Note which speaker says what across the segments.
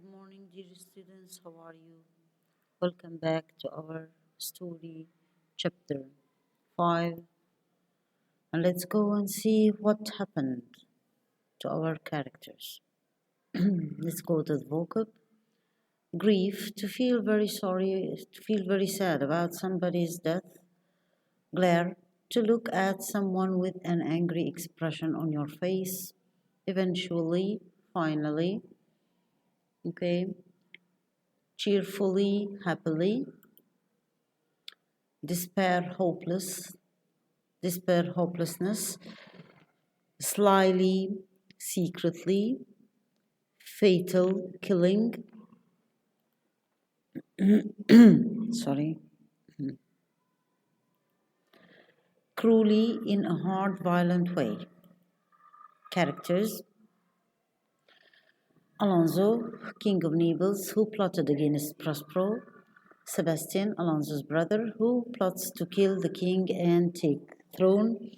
Speaker 1: Good morning, dear students. How are you? Welcome back to our story, chapter 5. And let's go and see what happened to our characters. Let's go to the vocab. Grief, to feel very sorry, to feel very sad about somebody's death. Glare, to look at someone with an angry expression on your face. Eventually, finally. Okay. Cheerfully, happily. Despair, hopelessness. Slyly, secretly. Fatal, killing. Sorry. Cruelly, in a hard, violent way. Characters: Alonso, king of Naples, who plotted against Prospero. Sebastian, Alonso's brother, who plots to kill the king and take throne.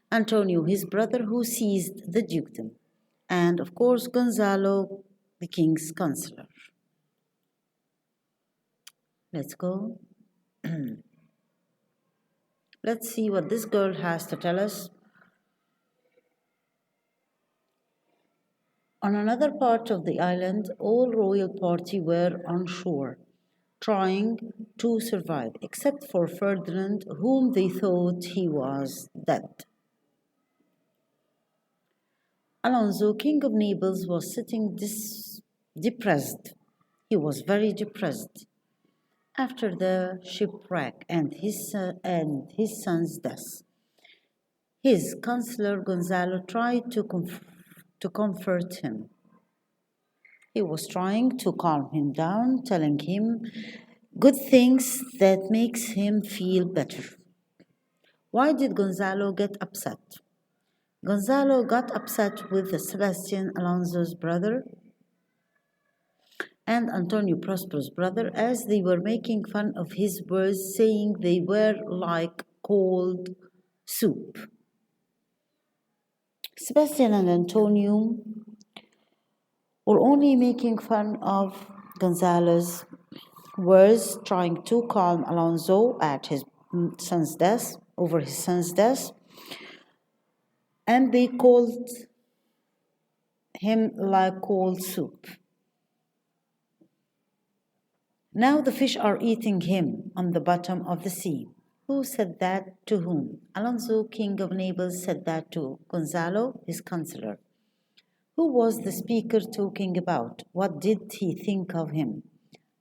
Speaker 1: Antonio, his brother, who seized the dukedom. And of course, Gonzalo, the king's counselor. Let's go. Let's see what this girl has to tell us. On another part of the island, all royal party were on shore, trying to survive, except for Ferdinand, whom they thought he was dead. Alonso, king of Naples, was sitting depressed. He was very depressed after the shipwreck and his son's death. His counselor Gonzalo tried to comfort him. He was trying to calm him down, telling him good things that makes him feel better. Why did Gonzalo get upset? Gonzalo got upset with Sebastian, Alonso's brother, and Antonio Prospero's brother, as they were making fun of his words, saying they were like cold soup. Sebastian and Antonio were only making fun of Gonzalo's words, trying to calm Alonso at his son's death, over his son's death, and they called him like cold soup. Now the fish are eating him on the bottom of the sea. Who said that to whom? Alonso, king of Naples, said that to Gonzalo, his counselor. Who was the speaker talking about? What did he think of him?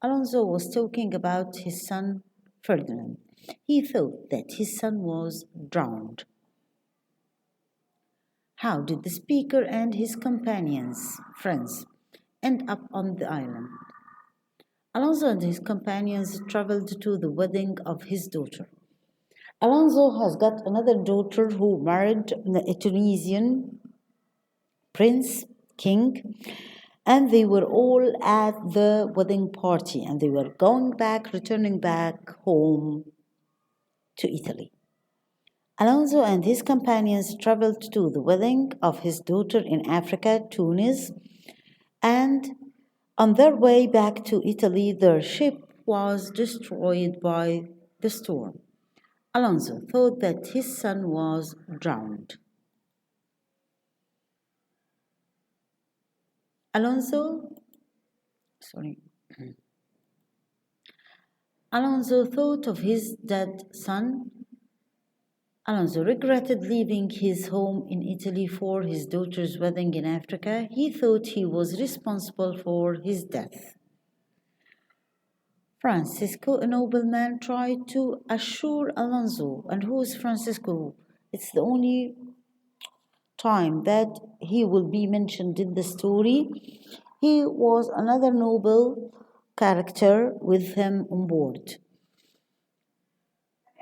Speaker 1: Alonso was talking about his son Ferdinand. He thought that his son was drowned. How did the speaker and his friends, end up on the island? Alonso and his companions traveled to the wedding of his daughter. Alonso has got another daughter who married a Tunisian prince, king, and they were all at the wedding party and they were returning back home to Italy. Alonso and his companions traveled to the wedding of his daughter in Africa, Tunis, and on their way back to Italy, their ship was destroyed by the storm. Alonso thought that his son was drowned. Alonso thought of his dead son. Alonso regretted leaving his home in Italy for his daughter's wedding in Africa. He thought he was responsible for his death. Francisco, a nobleman, tried to assure Alonso. And who is Francisco? It's the only time that he will be mentioned in the story. He was another noble character with him on board.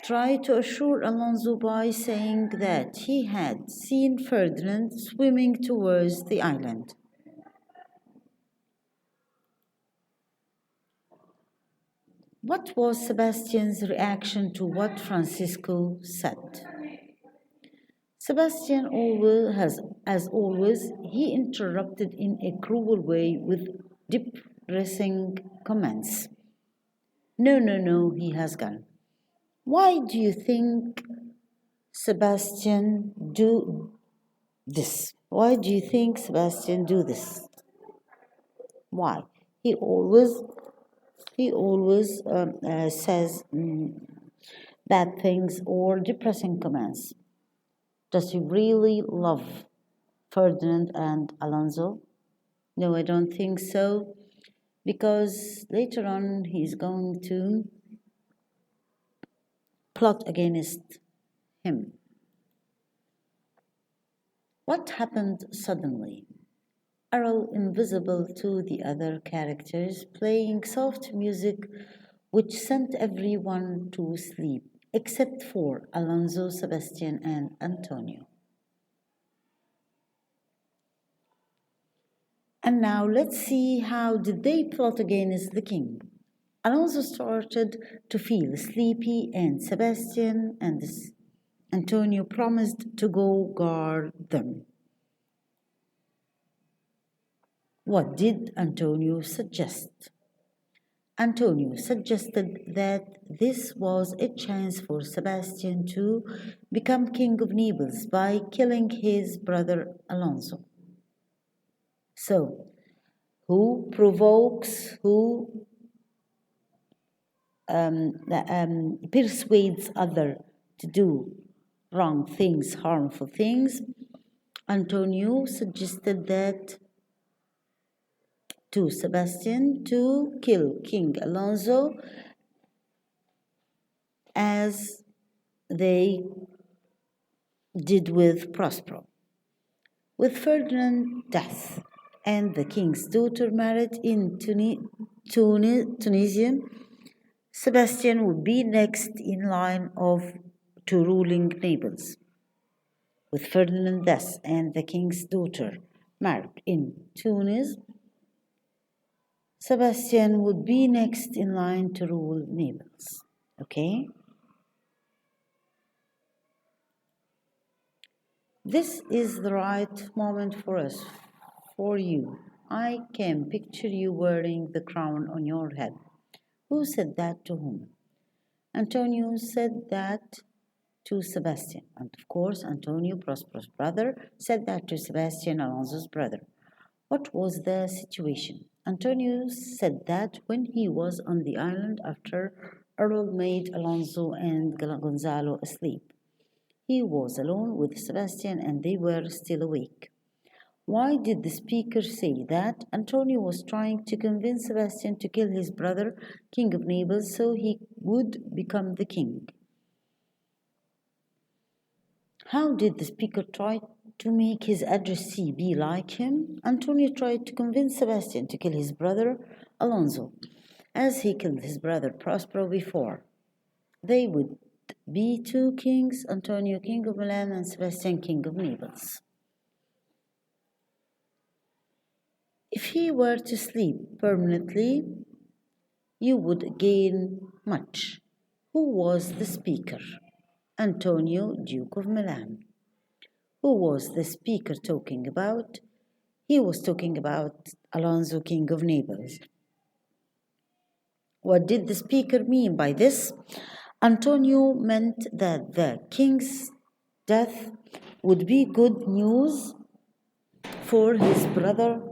Speaker 1: Tried to assure Alonso by saying that he had seen Ferdinand swimming towards the island. What was Sebastian's reaction to what Francisco said? Sebastian as always, he interrupted in a cruel way with pressing comments. No, no, no, he has gone. Why do you think Sebastian do this? Why do you think Sebastian do this? Why? He always says bad things or depressing comments. Does he really love Ferdinand and Alonso? No, I don't think so, because later on he's going to plot against him. What happened suddenly? Errol, invisible to the other characters, playing soft music which sent everyone to sleep, except for Alonso, Sebastian, and Antonio. And now let's see how did they plot against the king. Alonso started to feel sleepy, and Sebastian and Antonio promised to go guard them. What did Antonio suggest? Antonio suggested that this was a chance for Sebastian to become king of Naples by killing his brother Alonso. So, who provokes, who persuades other to do wrong things, harmful things? Antonio suggested that to Sebastian to kill King Alonso as they did with Prospero. With Ferdinand's death and the king's daughter married in Tunisia, Sebastian would be next in line to ruling Naples. With Ferdinand's death and the king's daughter married in Tunis, Sebastian would be next in line to rule Naples. Okay? This is the right moment for us, for you. I can picture you wearing the crown on your head. Who said that to whom? Antonio said that to Sebastian. And of course, Antonio, Prospero's brother, said that to Sebastian, Alonso's brother. What was the situation? Antonio said that when he was on the island after Earl made Alonso and Gonzalo asleep. He was alone with Sebastian and they were still awake. Why did the speaker say that? Antonio was trying to convince Sebastian to kill his brother, King of Naples, so he would become the king. How did the speaker try to make his addressee be like him? Antonio tried to convince Sebastian to kill his brother, Alonso, as he killed his brother Prospero before. They would be two kings, Antonio king of Milan and Sebastian king of Naples. If he were to sleep permanently, you would gain much. Who was the speaker? Antonio, Duke of Milan. Who was the speaker talking about? He was talking about Alonso, king of Naples. What did the speaker mean by this? Antonio meant that the king's death would be good news for his brother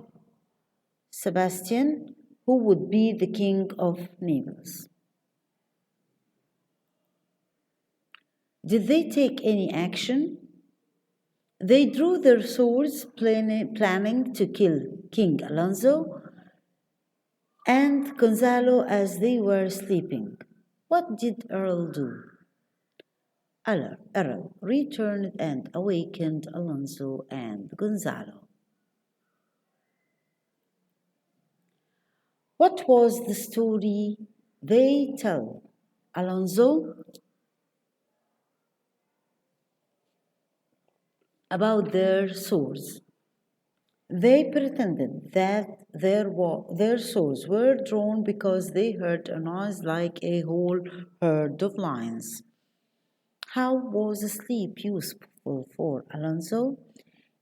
Speaker 1: Sebastian, who would be the king of Naples. Did they take any action? They drew their swords, planning to kill King Alonso and Gonzalo as they were sleeping. What did Earl do? Earl returned and awakened Alonso and Gonzalo. What was the story they tell? Alonso about their swords. They pretended that their swords were drawn because they heard a noise like a whole herd of lions. How was sleep useful for Alonso?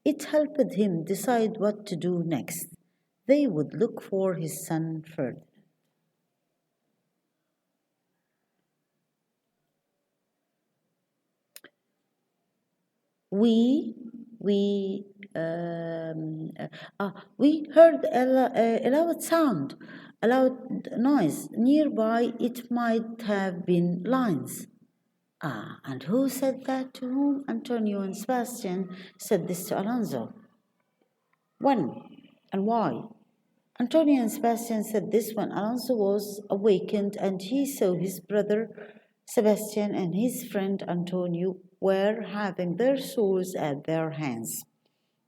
Speaker 1: It helped him decide what to do next. they would look for his son Ferdinand. We we we heard a loud sound, a loud noise nearby. It might have been lions. Ah, and who said that to whom? Antonio and Sebastian said this to Alonso. When and why? Antonio and Sebastian said this when Alonso was awakened and he saw his brother Sebastian and his friend Antonio were having their swords at their hands.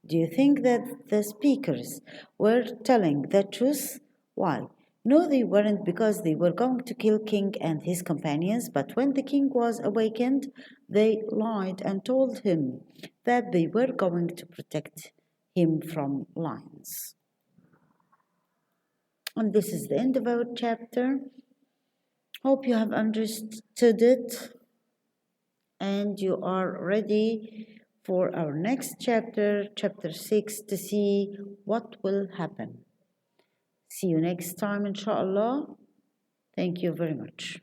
Speaker 1: Do you think that the speakers were telling the truth? Why? No, they weren't, because they were going to kill King and his companions, but when the king was awakened, they lied and told him that they were going to protect him from lions. And this is the end of our chapter. Hope you have understood it and you are ready for our next chapter, chapter 6, to see what will happen. See you next time, inshallah. Thank you very much.